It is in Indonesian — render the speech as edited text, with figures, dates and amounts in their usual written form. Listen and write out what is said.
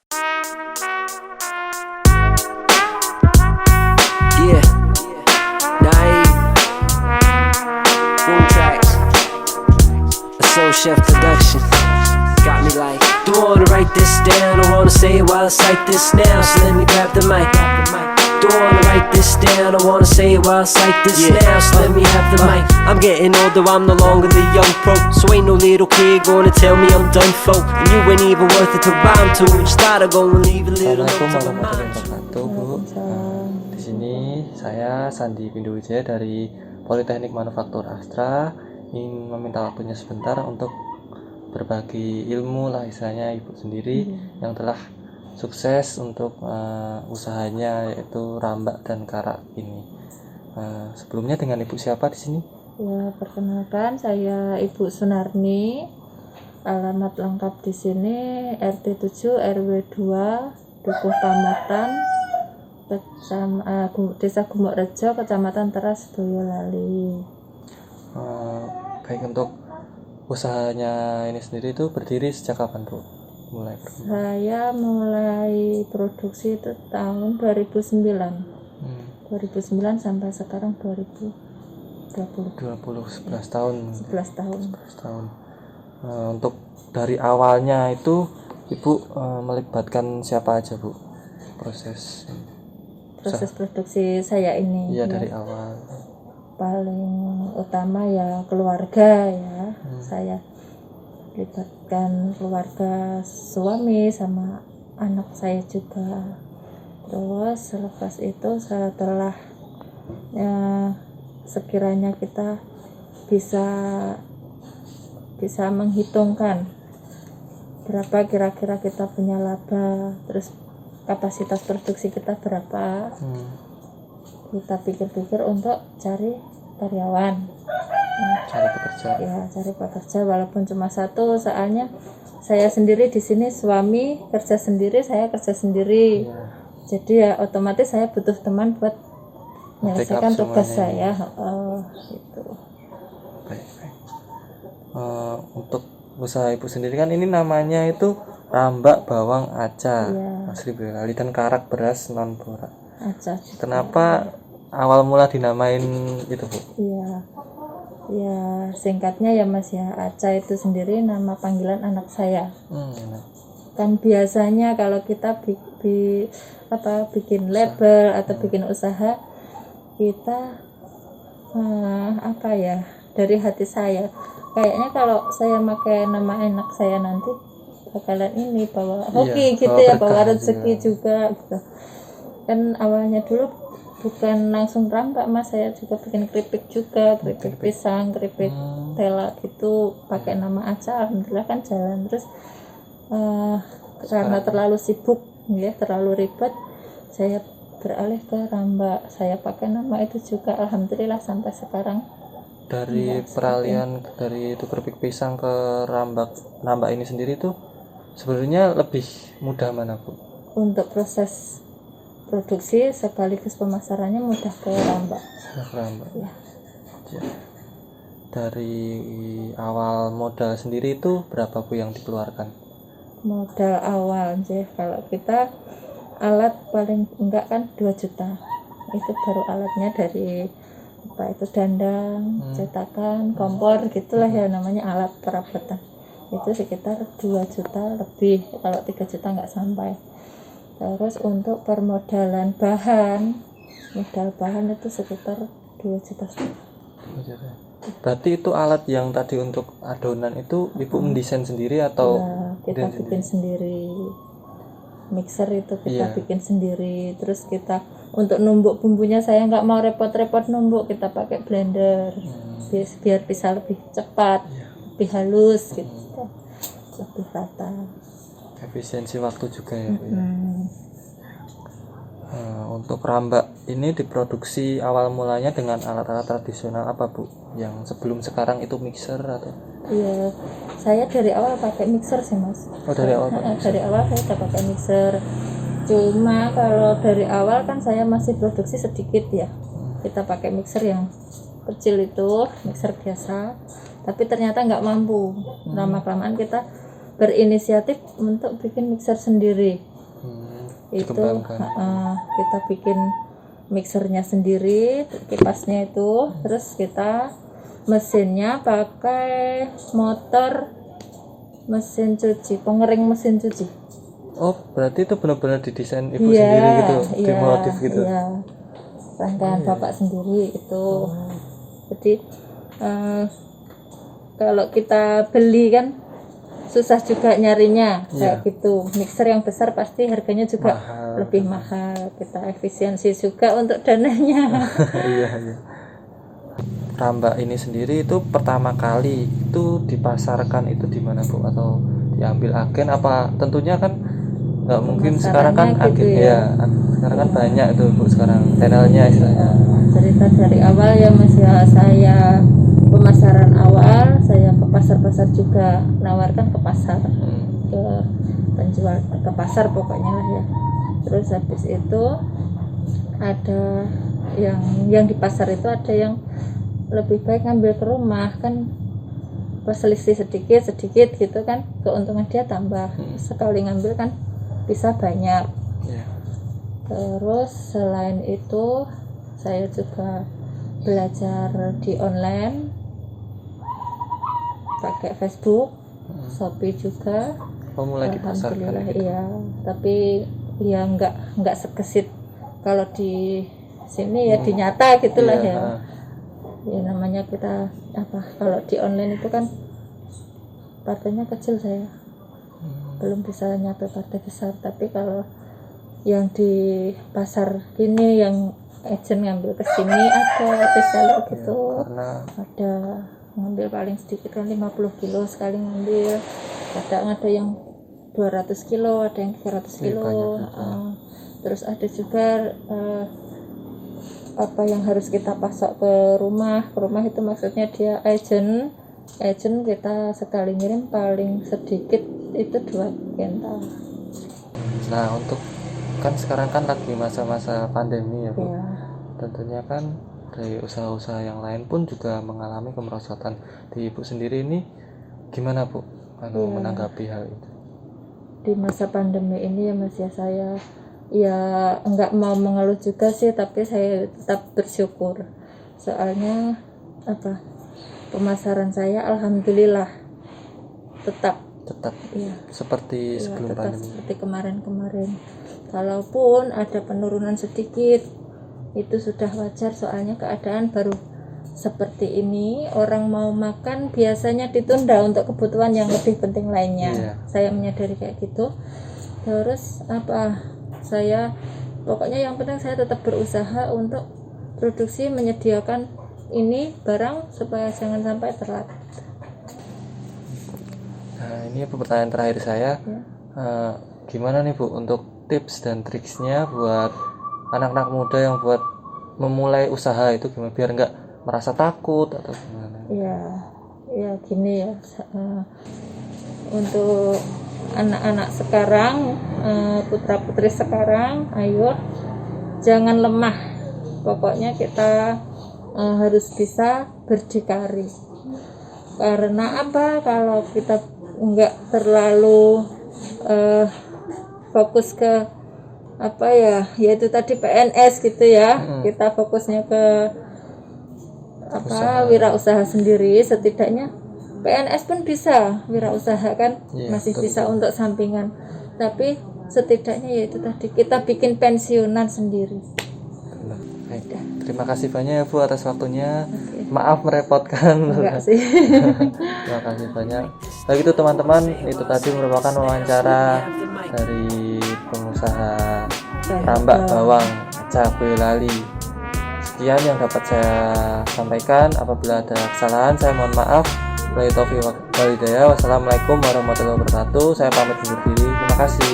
Yeah, Naeem, Boom Tracks, a Soul Chef production. Got me like, don't wanna write this down, I wanna say it while I cite this now. So let me grab the mic. Don't wanna write this down, I wanna say it while I cite this now. So let me have the mic. I'm getting older, I'm no longer the young pro. So ain't no little kid gonna tell me I'm done for. And you ain't even worth it to rhyme to. Start gonna leave a little note to my mind. Assalamualaikum warahmatullahi wabarakatuh, Bu. Di sini saya Sandi Pindu Wijaya dari Politeknik Manufaktur Astra ingin meminta waktunya sebentar untuk berbagi ilmu lah istilahnya Ibu sendiri yang telah sukses untuk usahanya yaitu rambak dan karak ini. Sebelumnya dengan Ibu siapa di sini? Ya, perkenalkan saya Ibu Sunarni. Alamat lengkap di sini RT 7 RW 2 Dukuh Pamatan, Desa Gumukrejo, Kecamatan Teras, Boyolali. Baik, untuk usahanya ini sendiri itu berdiri sejak kapan, Bu? Saya mulai produksi itu tahun 2009. 2009 sampai sekarang 2020. 11 tahun. 11 tahun. Untuk dari awalnya itu Ibu melibatkan siapa aja, Bu? Proses Produksi saya ini. Iya, ya. dari awal. Paling utama ya keluarga ya. Saya libatkan keluarga suami sama anak saya juga. Terus selepas itu setelah sekiranya kita bisa menghitungkan berapa kira-kira kita punya laba, terus kapasitas produksi kita berapa, kita pikir-pikir untuk cari karyawan. Cari pekerja walaupun cuma satu, soalnya saya sendiri di sini, suami kerja sendiri, saya kerja sendiri. Jadi ya otomatis saya butuh teman buat menyelesaikan tugas saya. Gitu. Baik. Untuk usaha Ibu sendiri kan ini namanya itu rambak bawang aca, asli Boyolali, dan karak beras non borak. Aca. Kenapa awal mula dinamain itu, Bu? Ya singkatnya ya Mas ya, Aca itu sendiri nama panggilan anak saya. Kan biasanya kalau kita bikin label atau bikin usaha, kita dari hati saya kayaknya kalau saya pakai nama anak saya nanti bakalan ini bawa hoki bawa rezeki juga gitu. Kan awalnya dulu bukan langsung rambak Mas, saya juga bikin keripik juga, keripik pisang, keripik tela gitu, pakai nama Aca. Alhamdulillah kan jalan. Terus karena terlalu sibuk ya, terlalu ribet, saya beralih ke rambak. Saya pakai nama itu juga, alhamdulillah sampai sekarang. Dari peralihan dari itu keripik pisang ke rambak ini sendiri tuh sebenarnya lebih mudah mana, Bu? Untuk proses produksi sekaligus pemasarannya mudah ke rambak. Ya. Dari awal modal sendiri itu berapa, Bu, yang dikeluarkan? Modal awal sih kalau kita alat paling enggak kan 2 juta. Itu baru alatnya, dari dandang, cetakan, kompor gitulah ya namanya alat perabotan. Itu sekitar 2 juta lebih, kalau 3 juta enggak sampai. Terus untuk permodalan modal bahan itu sekitar 2 juta. Berarti itu alat yang tadi untuk adonan itu Ibu mendesain sendiri atau? Ya, kita bikin sendiri. Mixer itu kita bikin sendiri. Terus kita untuk numbuk bumbunya, saya nggak mau repot-repot numbuk, kita pakai blender biar bisa lebih cepat, lebih halus gitu, lebih rata. Efisiensi waktu juga ya, Bu. Untuk rambak ini diproduksi awal mulanya dengan alat-alat tradisional apa, Bu? Yang sebelum sekarang itu mixer atau? Iya, saya dari awal pakai mixer sih Mas. Dari awal saya udah pakai mixer. Cuma kalau dari awal kan saya masih produksi sedikit ya. Kita pakai mixer yang kecil itu, mixer biasa. Tapi ternyata nggak mampu. Lama-kelamaan kita berinisiatif untuk bikin mixer sendiri. itu dikembangkan. kita bikin mixernya sendiri, kipasnya itu, terus kita mesinnya pakai motor mesin cuci, pengering mesin cuci. Oh, berarti itu benar-benar didesain ibu sendiri gitu, dimodif gitu. Iya, rangkaian bapak sendiri itu. Jadi kalau kita beli kan susah juga nyarinya kayak gitu. Mixer yang besar pasti harganya juga lebih mahal. Kita efisiensi juga untuk dananya. Iya. Rambak ini sendiri itu pertama kali itu dipasarkan itu di mana Bu, atau diambil agen apa? Tentunya kan nggak mungkin sekarang kan gitu agen ya. Sekarang kan banyak itu Bu, sekarang channelnya istilahnya. Cerita dari awal ya Mas ya, saya pemasaran awal, saya ke pasar-pasar juga, nawarkan ke pasar, ke penjual, ke pasar pokoknya lah ya. Terus habis itu ada yang di pasar itu ada yang lebih baik ngambil ke rumah kan, selisih sedikit gitu kan, keuntungan dia tambah. Sekali ngambil kan bisa banyak. Terus selain itu saya juga belajar di online pakai Facebook, Shopee juga. Mulai dipasarkan. Alhamdulillah iya, tapi ya nggak segesit kalau di sini ya, dinyata gitulah ya. Ya namanya kita apa, kalau di online itu kan partainya kecil, saya belum bisa nyampe partai besar. Tapi kalau yang di pasar ini yang agent ngambil ke sini ada reseller gitu, ada ngambil paling sedikit kan 50 kilo sekali ngambil, kadang ada yang 200 kilo, ada yang 300 kilo. Terus ada juga apa yang harus kita pasok ke rumah itu maksudnya dia agent kita sekali ngirim paling sedikit itu 2 kental. Nah, untuk kan sekarang kan lagi masa-masa pandemi ya Bu. Ya. Tentunya kan dari usaha-usaha yang lain pun juga mengalami kemerosotan. Di Ibu sendiri ini gimana Bu menanggapi hal itu? Di masa pandemi ini ya Mas ya, saya ya enggak mau mengeluh juga sih, tapi saya tetap bersyukur. Soalnya apa? Pemasaran saya alhamdulillah tetap ya, seperti sebelum tetap pandemi. Seperti kemarin. Kalaupun ada penurunan sedikit itu sudah wajar, soalnya keadaan baru seperti ini. Orang mau makan biasanya ditunda untuk kebutuhan yang lebih penting lainnya. Saya menyadari kayak gitu. Terus apa, saya pokoknya yang penting saya tetap berusaha untuk produksi, menyediakan ini barang supaya jangan sampai telat. Nah, ini pertanyaan terakhir saya. Gimana nih Bu untuk tips dan triksnya buat anak-anak muda yang buat memulai usaha itu, gimana biar nggak merasa takut atau gimana? Ya gini ya, untuk anak-anak sekarang, putra-putri sekarang, ayo jangan lemah. Pokoknya kita harus bisa berdikari. Karena apa? Kalau kita nggak terlalu fokus ke apa ya, yaitu tadi PNS gitu ya, kita fokusnya ke apa, wirausaha sendiri. Setidaknya PNS pun bisa wirausaha kan, masih bisa untuk sampingan, tapi setidaknya yaitu tadi kita bikin pensiunan sendiri. Baik. Terima kasih banyak ya Bu atas waktunya. Maaf merepotkan. Enggak sih. Terima kasih banyak. Begitu teman-teman, itu tadi merupakan wawancara dari pengusaha tambak bawang cabai lali. Sekian yang dapat saya sampaikan. Apabila ada kesalahan saya mohon maaf. Wabillahi taufiq wal hidayah. Wassalamualaikum warahmatullahi wabarakatuh. Saya pamit undur diri. Terima kasih.